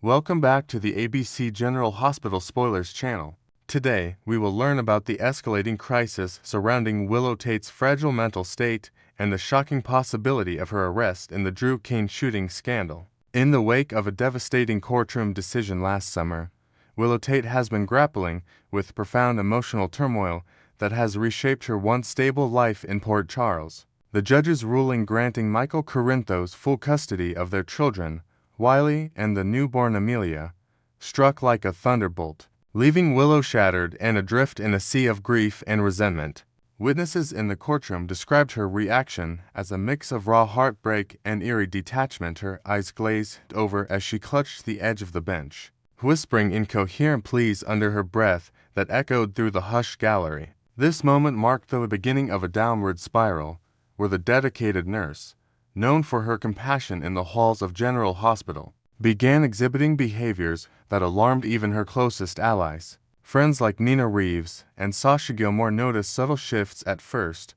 Welcome back to the ABC General Hospital Spoilers channel. Today, we will learn about the escalating crisis surrounding Willow Tate's fragile mental state and the shocking possibility of her arrest in the Drew Cain shooting scandal. In the wake of a devastating courtroom decision last summer, Willow Tate has been grappling with profound emotional turmoil that has reshaped her once stable life in Port Charles. The judge's ruling granting Michael Corinthos full custody of their children, Wiley and the newborn Amelia, struck like a thunderbolt, leaving Willow shattered and adrift in a sea of grief and resentment. Witnesses in the courtroom described her reaction as a mix of raw heartbreak and eerie detachment, her eyes glazed over as she clutched the edge of the bench, whispering incoherent pleas under her breath that echoed through the hushed gallery. This moment marked the beginning of a downward spiral, where the dedicated nurse, known for her compassion in the halls of General Hospital, began exhibiting behaviors that alarmed even her closest allies. Friends like Nina Reeves and Sasha Gilmore noticed subtle shifts at first,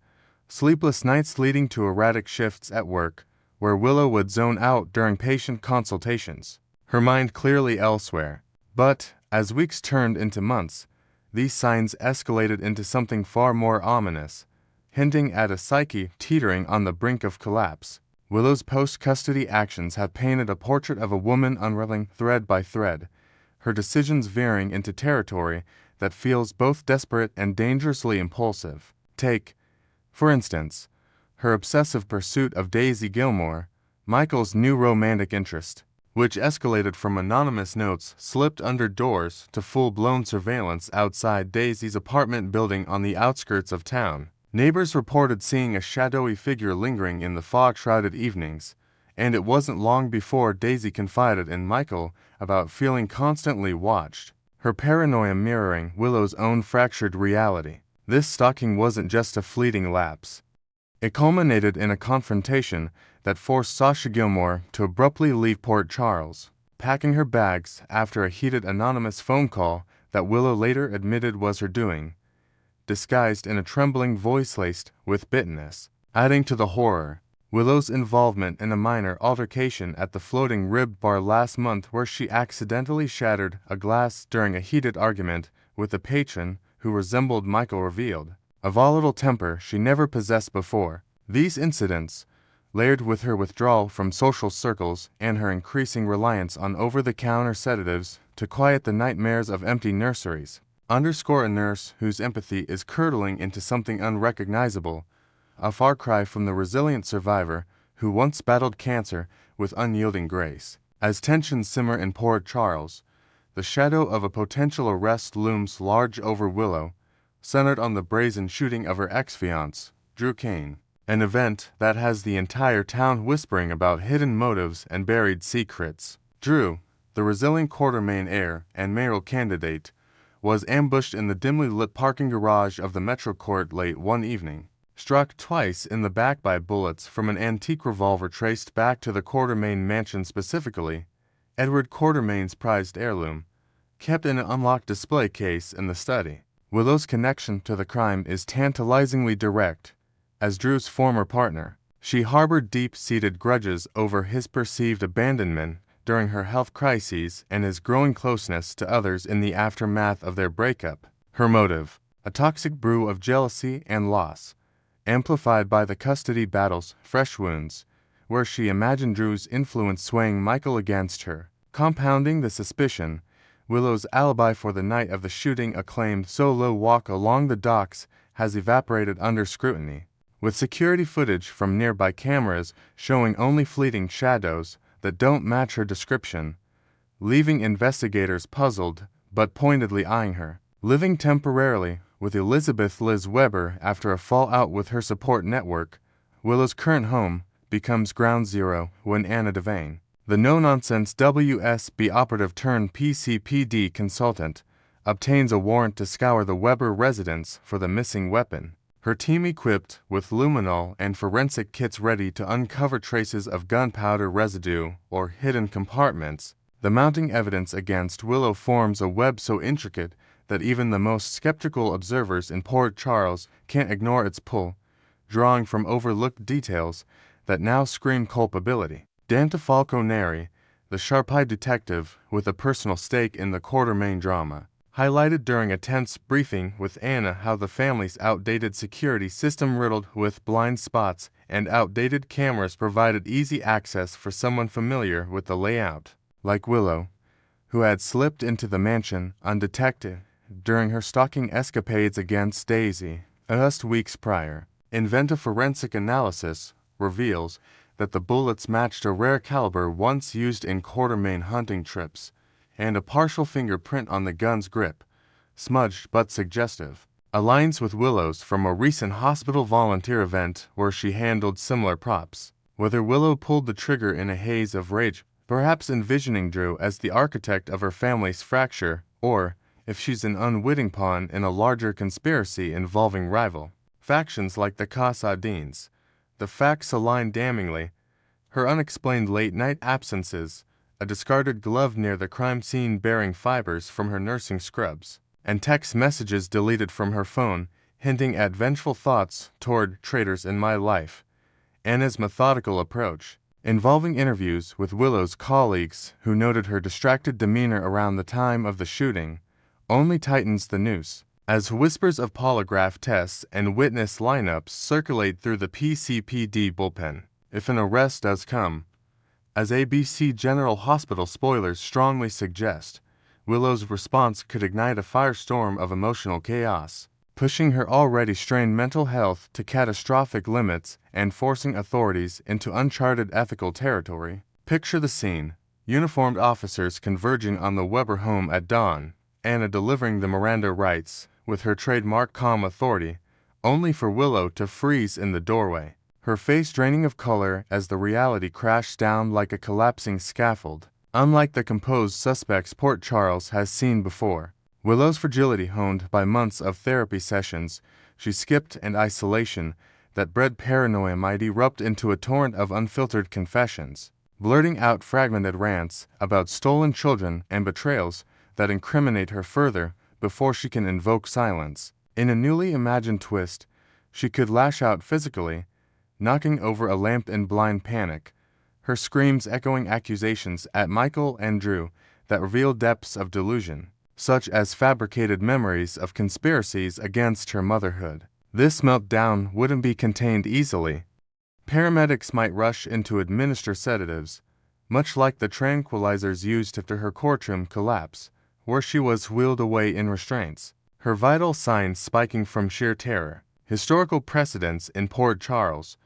sleepless nights leading to erratic shifts at work, where Willow would zone out during patient consultations, her mind clearly elsewhere. But, as weeks turned into months, these signs escalated into something far more ominous, hinting at a psyche teetering on the brink of collapse. Willow's post-custody actions have painted a portrait of a woman unraveling thread by thread, her decisions veering into territory that feels both desperate and dangerously impulsive. Take, for instance, her obsessive pursuit of Daisy Gilmore, Michael's new romantic interest, which escalated from anonymous notes slipped under doors to full-blown surveillance outside Daisy's apartment building on the outskirts of town. Neighbors reported seeing a shadowy figure lingering in the fog-shrouded evenings, and it wasn't long before Daisy confided in Michael about feeling constantly watched, her paranoia mirroring Willow's own fractured reality. This stalking wasn't just a fleeting lapse. It culminated in a confrontation that forced Sasha Gilmore to abruptly leave Port Charles, packing her bags after a heated anonymous phone call that Willow later admitted was her doing, disguised in a trembling voice laced with bitterness. Adding to the horror, Willow's involvement in a minor altercation at the Floating Rib Bar last month, where she accidentally shattered a glass during a heated argument with a patron who resembled Michael, revealed a volatile temper she never possessed before. These incidents, layered with her withdrawal from social circles and her increasing reliance on over-the-counter sedatives to quiet the nightmares of empty nurseries, underscore a nurse whose empathy is curdling into something unrecognizable, a far cry from the resilient survivor who once battled cancer with unyielding grace. As tensions simmer in Port Charles, the shadow of a potential arrest looms large over Willow, centered on the brazen shooting of her ex-fiancé, Drew Cain, an event that has the entire town whispering about hidden motives and buried secrets. Drew, the resilient Quartermain heir and mayoral candidate, was ambushed in the dimly lit parking garage of the Metro Court late one evening, struck twice in the back by bullets from an antique revolver traced back to the Quartermain mansion, specifically Edward Quartermain's prized heirloom, kept in an unlocked display case in the study. Willow's connection to the crime is tantalizingly direct. As Drew's former partner, she harbored deep-seated grudges over his perceived abandonment during her health crises and his growing closeness to others in the aftermath of their breakup. Her motive, a toxic brew of jealousy and loss, amplified by the custody battle's fresh wounds, where she imagined Drew's influence swaying Michael against her. Compounding the suspicion, Willow's alibi for the night of the shooting, acclaimed solo walk along the docks, has evaporated under scrutiny, with security footage from nearby cameras showing only fleeting shadows that don't match her description, leaving investigators puzzled but pointedly eyeing her. Living temporarily with Elizabeth Liz Weber after a fallout with her support network, Willow's current home becomes ground zero when Anna Devane, the no-nonsense WSB operative turned PCPD consultant, obtains a warrant to scour the Weber residence for the missing weapon. Her team equipped with luminol and forensic kits ready to uncover traces of gunpowder residue or hidden compartments, the mounting evidence against Willow forms a web so intricate that even the most skeptical observers in Port Charles can't ignore its pull, drawing from overlooked details that now scream culpability. Dan Falco Neri, the sharp-eyed detective with a personal stake in the Quartermain drama, highlighted during a tense briefing with Anna how the family's outdated security system riddled with blind spots and outdated cameras provided easy access for someone familiar with the layout, like Willow, who had slipped into the mansion undetected during her stalking escapades against Daisy just weeks prior. Inventive forensic analysis reveals that the bullets matched a rare caliber once used in Quartermain hunting trips, and a partial fingerprint on the gun's grip, smudged but suggestive, aligns with Willow's from a recent hospital volunteer event where she handled similar props. Whether Willow pulled the trigger in a haze of rage, perhaps envisioning Drew as the architect of her family's fracture, or if she's an unwitting pawn in a larger conspiracy involving rival factions like the Casadines, the facts align damningly. Her unexplained late-night absences, a discarded glove near the crime scene bearing fibers from her nursing scrubs, and text messages deleted from her phone hinting at vengeful thoughts toward traitors in my life. Anna's methodical approach, involving interviews with Willow's colleagues who noted her distracted demeanor around the time of the shooting, only tightens the noose. As whispers of polygraph tests and witness lineups circulate through the PCPD bullpen, if an arrest does come, as ABC General Hospital spoilers strongly suggest, Willow's response could ignite a firestorm of emotional chaos, pushing her already strained mental health to catastrophic limits and forcing authorities into uncharted ethical territory. Picture the scene: uniformed officers converging on the Weber home at dawn, Anna delivering the Miranda rights with her trademark calm authority, only for Willow to freeze in the doorway, her face draining of color as the reality crashed down like a collapsing scaffold. Unlike the composed suspects Port Charles has seen before, Willow's fragility honed by months of therapy sessions, she skipped an isolation that bred paranoia might erupt into a torrent of unfiltered confessions, blurting out fragmented rants about stolen children and betrayals that incriminate her further before she can invoke silence. In a newly imagined twist, she could lash out physically, knocking over a lamp in blind panic, her screams echoing accusations at Michael and Drew that reveal depths of delusion, such as fabricated memories of conspiracies against her motherhood. This meltdown wouldn't be contained easily. Paramedics might rush in to administer sedatives, much like the tranquilizers used after her courtroom collapse, where she was wheeled away in restraints, her vital signs spiking from sheer terror. Historical precedents in Port Charles,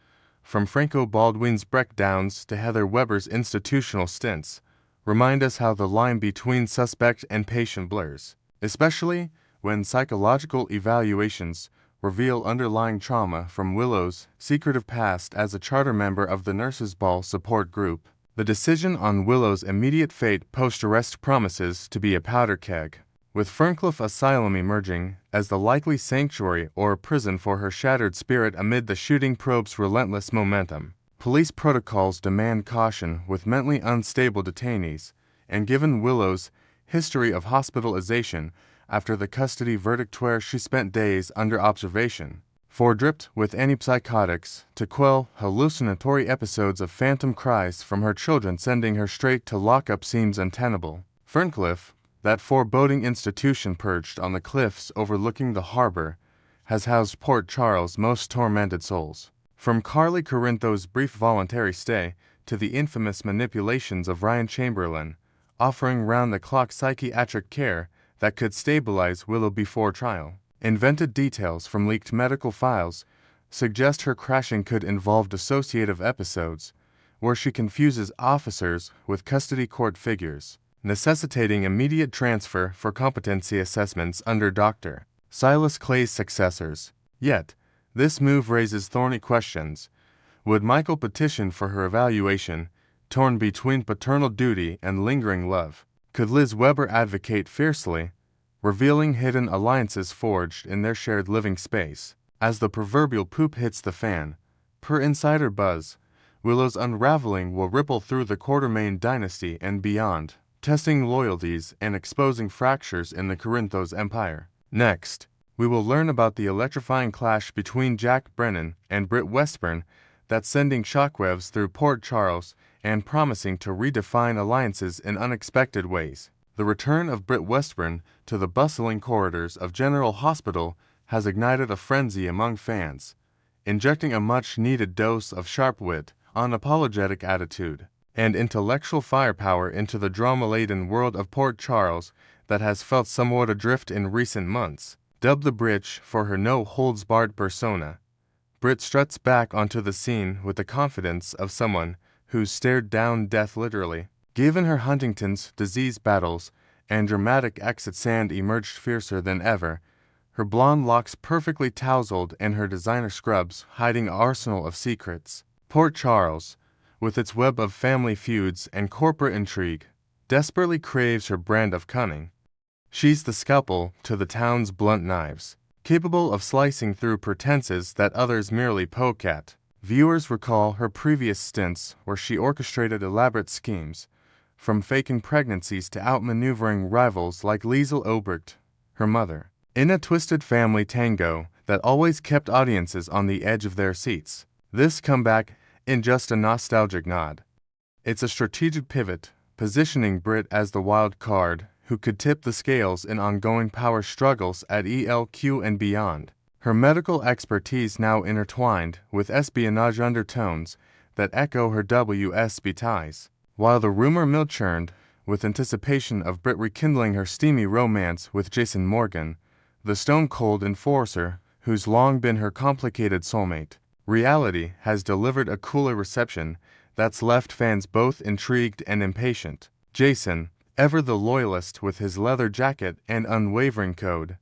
from Franco Baldwin's breakdowns to Heather Weber's institutional stints, remind us how the line between suspect and patient blurs, especially when psychological evaluations reveal underlying trauma from Willow's secretive past as a charter member of the Nurses' Ball support group. The decision on Willow's immediate fate post-arrest promises to be a powder keg, with Ferncliff Asylum emerging as the likely sanctuary or prison for her shattered spirit amid the shooting probe's relentless momentum. Police protocols demand caution with mentally unstable detainees, and given Willow's history of hospitalization after the custody verdict where she spent days under observation, dripped with antipsychotics to quell hallucinatory episodes of phantom cries from her children sending her straight to lockup seems untenable. Ferncliff, that foreboding institution perched on the cliffs overlooking the harbor, has housed Port Charles' most tormented souls. From Carly Corinthos' brief voluntary stay to the infamous manipulations of Ryan Chamberlain, offering round-the-clock psychiatric care that could stabilize Willow before trial. Invented details from leaked medical files suggest her crashing could involve dissociative episodes, where she confuses officers with custody court figures, necessitating immediate transfer for competency assessments under Dr. Silas Clay's successors. Yet, this move raises thorny questions. Would Michael petition for her evaluation, torn between paternal duty and lingering love? Could Liz Weber advocate fiercely, revealing hidden alliances forged in their shared living space? As the proverbial poop hits the fan, per insider buzz, Willow's unraveling will ripple through the Quartermain dynasty and beyond, testing loyalties and exposing fractures in the Corinthos empire. Next, we will learn about the electrifying clash between Jack Brennan and Britt Westbourne that's sending shockwaves through Port Charles and promising to redefine alliances in unexpected ways. The return of Britt Westbourne to the bustling corridors of General Hospital has ignited a frenzy among fans, injecting a much-needed dose of sharp wit, unapologetic attitude, and intellectual firepower into the drama-laden world of Port Charles that has felt somewhat adrift in recent months. Dubbed the Bridge for her no-holds-barred persona, Britt struts back onto the scene with the confidence of someone who's stared down death literally. Given her Huntington's disease battles and dramatic exits, Sand emerged fiercer than ever, her blonde locks perfectly tousled and her designer scrubs hiding an arsenal of secrets. Port Charles, with its web of family feuds and corporate intrigue, desperately craves her brand of cunning. She's the scalpel to the town's blunt knives, capable of slicing through pretenses that others merely poke at. Viewers recall her previous stints where she orchestrated elaborate schemes, from faking pregnancies to outmaneuvering rivals like Liesl Obrecht, her mother, in a twisted family tango that always kept audiences on the edge of their seats. This comeback isn't just a nostalgic nod. It's a strategic pivot, positioning Britt as the wild card who could tip the scales in ongoing power struggles at ELQ and beyond. Her medical expertise now intertwined with espionage undertones that echo her WSB ties. While the rumor mill churned with anticipation of Britt rekindling her steamy romance with Jason Morgan, the stone-cold enforcer who's long been her complicated soulmate, reality has delivered a cooler reception that's left fans both intrigued and impatient. Jason, ever the loyalist with his leather jacket and unwavering code,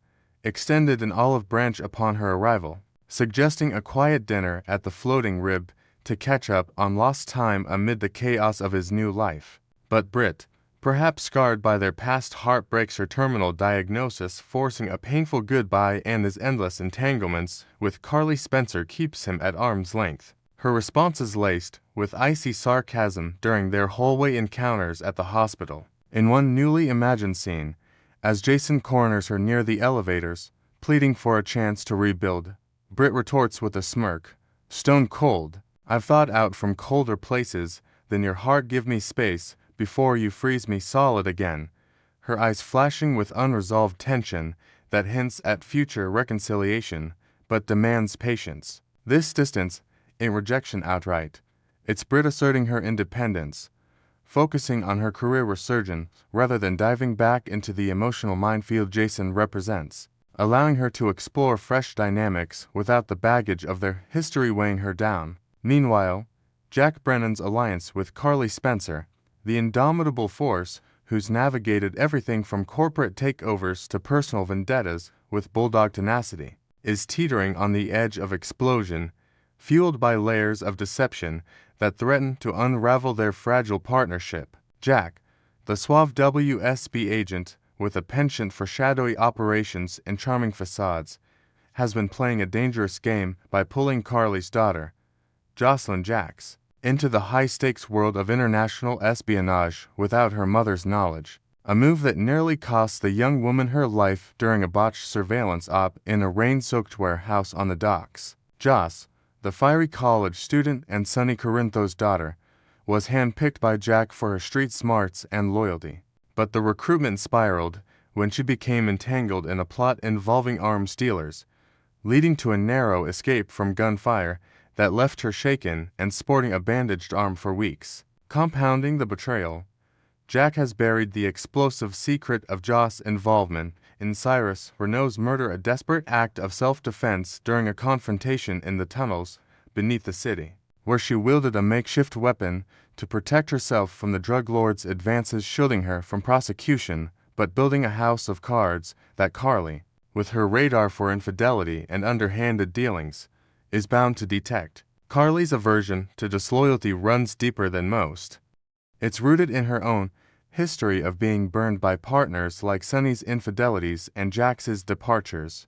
extended an olive branch upon her arrival, suggesting a quiet dinner at the Floating Rib to catch up on lost time amid the chaos of his new life. But Britt, perhaps scarred by their past heartbreaks or terminal diagnosis forcing a painful goodbye and his endless entanglements with Carly Spencer, keeps him at arm's length. Her responses laced with icy sarcasm during their hallway encounters at the hospital. In one newly imagined scene, as Jason corners her near the elevators, pleading for a chance to rebuild, Britt retorts with a smirk, "Stone cold. I've thought out from colder places than your heart. Give me space before you freeze me solid again," her eyes flashing with unresolved tension that hints at future reconciliation but demands patience. This distance ain't rejection outright. It's Britt asserting her independence, focusing on her career resurgence rather than diving back into the emotional minefield Jason represents, allowing her to explore fresh dynamics without the baggage of their history weighing her down. Meanwhile, Jack Brennan's alliance with Carly Spencer, the indomitable force who's navigated everything from corporate takeovers to personal vendettas with bulldog tenacity, is teetering on the edge of explosion, fueled by layers of deception that threaten to unravel their fragile partnership. Jack, the suave WSB agent with a penchant for shadowy operations and charming facades, has been playing a dangerous game by pulling Carly's daughter, Josslyn Jax, into the high-stakes world of international espionage without her mother's knowledge, a move that nearly cost the young woman her life during a botched surveillance op in a rain-soaked warehouse on the docks. Joss, the fiery college student and Sonny Corinthos' daughter, was handpicked by Jack for her street smarts and loyalty. But the recruitment spiraled when she became entangled in a plot involving arms dealers, leading to a narrow escape from gunfire that left her shaken and sporting a bandaged arm for weeks. Compounding the betrayal, Jack has buried the explosive secret of Joss' involvement in Cyrus Renault's murder, a desperate act of self-defense during a confrontation in the tunnels beneath the city, where she wielded a makeshift weapon to protect herself from the drug lord's advances, shielding her from prosecution but building a house of cards that Carly, with her radar for infidelity and underhanded dealings, is bound to detect. Carly's aversion to disloyalty runs deeper than most. It's rooted in her own history of being burned by partners like Sonny's infidelities and Jax's departures,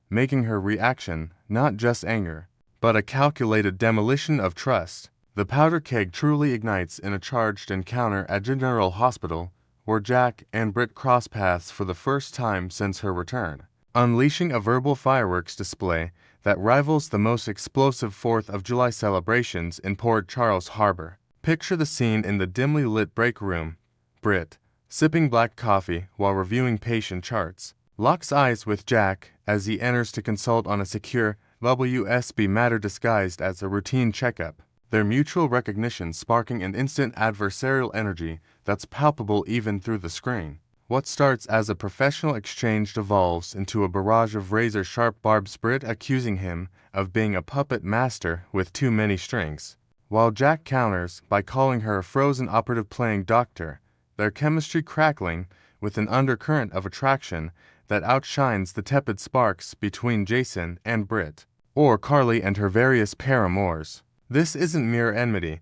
making her reaction not just anger, but a calculated demolition of trust. The powder keg truly ignites in a charged encounter at General Hospital, where Jack and Britt cross paths for the first time since her return, unleashing a verbal fireworks display that rivals the most explosive 4th of July celebrations in Port Charles Harbor. Picture the scene in the dimly lit break room. Britt, sipping black coffee while reviewing patient charts, locks eyes with Jack as he enters to consult on a secure WSB matter disguised as a routine checkup, their mutual recognition sparking an instant adversarial energy that's palpable even through the screen. What starts as a professional exchange devolves into a barrage of razor-sharp barbs, Britt accusing him of being a puppet master with too many strings, while Jack counters by calling her a frozen operative playing doctor, their chemistry crackling with an undercurrent of attraction that outshines the tepid sparks between Jason and Britt, or Carly and her various paramours. This isn't mere enmity,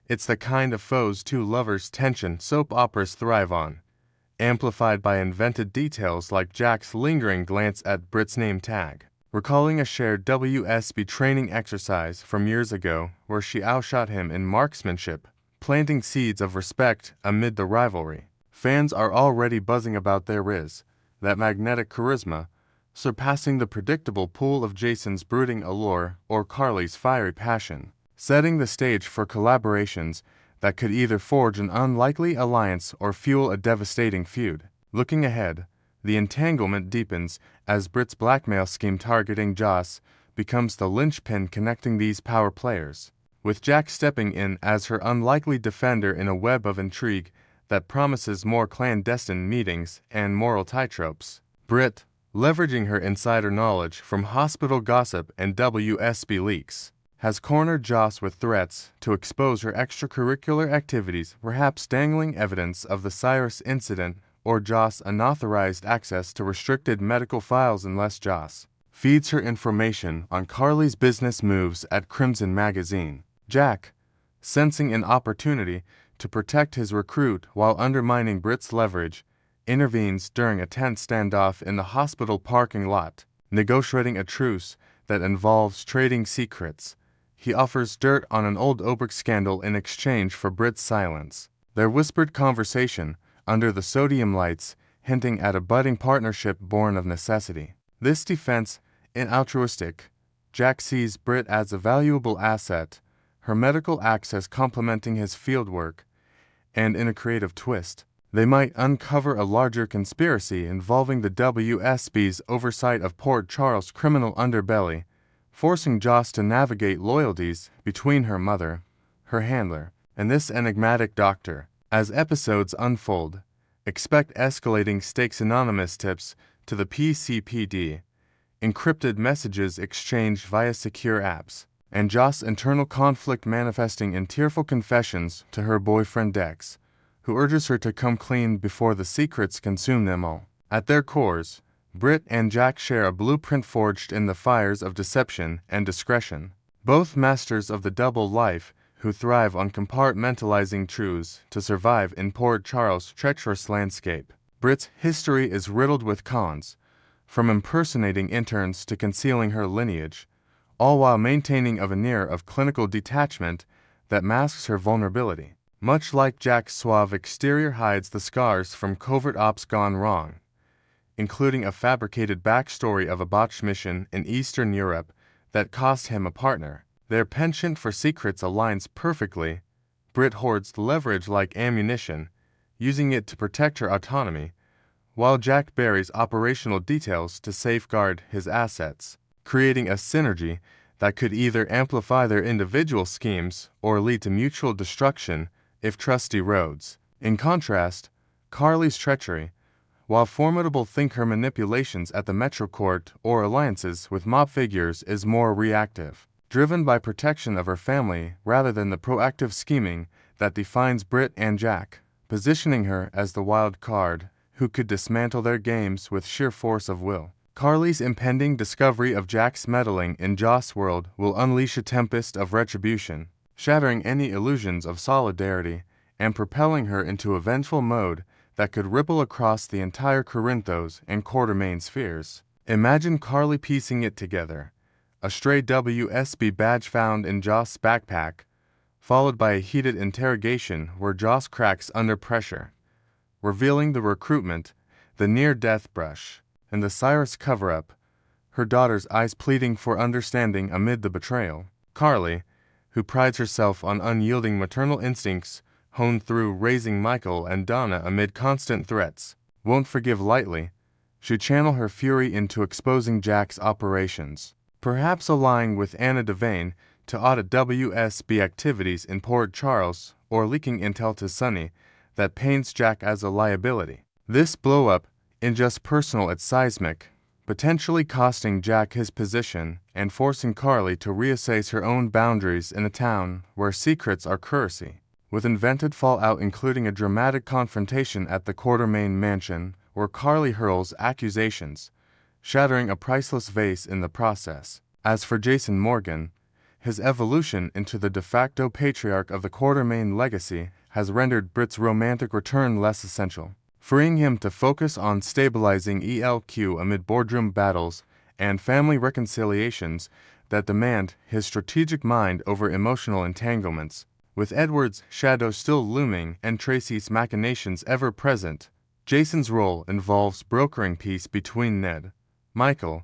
it's the kind of foes two lovers' tension soap operas thrive on, amplified by invented details like Jack's lingering glance at Britt's name tag, recalling a shared WSB training exercise from years ago where she outshot him in marksmanship, planting seeds of respect amid the rivalry. Fans are already buzzing about their Riz, that magnetic charisma, surpassing the predictable pool of Jason's brooding allure or Carly's fiery passion, setting the stage for collaborations that could either forge an unlikely alliance or fuel a devastating feud. Looking ahead, the entanglement deepens as Britt's blackmail scheme targeting Joss becomes the linchpin connecting these power players, with Jack stepping in as her unlikely defender in a web of intrigue that promises more clandestine meetings and moral tightropes. Britt, leveraging her insider knowledge from hospital gossip and WSB leaks, has cornered Joss with threats to expose her extracurricular activities, perhaps dangling evidence of the Cyrus incident or Joss unauthorized access to restricted medical files unless Joss feeds her information on Carly's business moves at Crimson Magazine. Jack, sensing an opportunity to protect his recruit while undermining Britt's leverage, intervenes during a tense standoff in the hospital parking lot, negotiating a truce that involves trading secrets. He offers dirt on an old Obrick scandal in exchange for Britt's silence. Their whispered conversation, under the sodium lights, hinting at a budding partnership born of necessity. This defense, altruistic, Jack sees Britt as a valuable asset, her medical access complementing his fieldwork, and in a creative twist, they might uncover a larger conspiracy involving the WSB's oversight of Port Charles' criminal underbelly, forcing Joss to navigate loyalties between her mother, her handler, and this enigmatic doctor. As episodes unfold, expect escalating stakes, anonymous tips to the PCPD, encrypted messages exchanged via secure apps, and Joss' internal conflict manifesting in tearful confessions to her boyfriend Dex, who urges her to come clean before the secrets consume them all. At their cores, Britt and Jack share a blueprint forged in the fires of deception and discretion, both masters of the double life who thrive on compartmentalizing truths to survive in Port Charles' treacherous landscape. Britt's history is riddled with cons, from impersonating interns to concealing her lineage, all while maintaining a veneer of clinical detachment that masks her vulnerability. Much like Jack's suave exterior hides the scars from covert ops gone wrong, including a fabricated backstory of a botched mission in Eastern Europe that cost him a partner. Their penchant for secrets aligns perfectly. Britt hoards leverage like ammunition, using it to protect her autonomy, while Jack buries operational details to safeguard his assets, creating a synergy that could either amplify their individual schemes or lead to mutual destruction if trust erodes. In contrast, Carly's treachery, while formidable, think her manipulations at the Metro Court or alliances with mob figures, is more reactive, driven by protection of her family rather than the proactive scheming that defines Britt and Jack, positioning her as the wild card who could dismantle their games with sheer force of will. Carly's impending discovery of Jack's meddling in Joss' world will unleash a tempest of retribution, shattering any illusions of solidarity and propelling her into a vengeful mode that could ripple across the entire Corinthos and Quartermain spheres. Imagine Carly piecing it together. A stray WSB badge found in Joss' backpack, followed by a heated interrogation where Joss cracks under pressure, revealing the recruitment, the near-death brush, and the Cyrus cover-up, her daughter's eyes pleading for understanding amid the betrayal. Carly, who prides herself on unyielding maternal instincts honed through raising Michael and Donna amid constant threats, won't forgive lightly, should channel her fury into exposing Jack's operations, perhaps allying with Anna Devane to audit WSB activities in Port Charles or leaking intel to Sonny that paints Jack as a liability. This blow-up, in just personal it's seismic, potentially costing Jack his position and forcing Carly to reassess her own boundaries in a town where secrets are currency, with invented fallout including a dramatic confrontation at the Quartermaine mansion where Carly hurls accusations, shattering a priceless vase in the process. As for Jason Morgan, his evolution into the de facto patriarch of the Quartermaine legacy has rendered Britt's romantic return less essential, freeing him to focus on stabilizing ELQ amid boardroom battles and family reconciliations that demand his strategic mind over emotional entanglements. With Edward's shadow still looming and Tracy's machinations ever present, Jason's role involves brokering peace between Ned, Michael,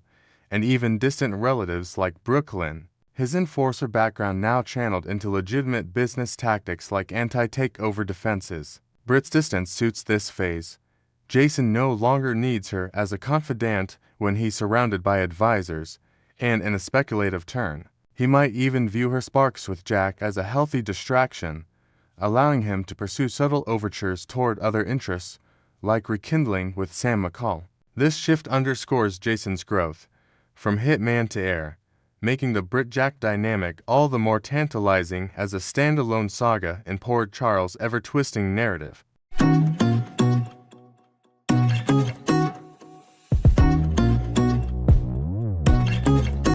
and even distant relatives like Brooklyn, his enforcer background now channeled into legitimate business tactics like anti-takeover defenses. Britt's distance suits this phase. Jason no longer needs her as a confidant when he's surrounded by advisors, and in a speculative turn, he might even view her sparks with Jack as a healthy distraction, allowing him to pursue subtle overtures toward other interests, like rekindling with Sam McCall. This shift underscores Jason's growth, from hitman to heir, making the Britt-Jack dynamic all the more tantalizing as a standalone saga in Port Charles' ever-twisting narrative.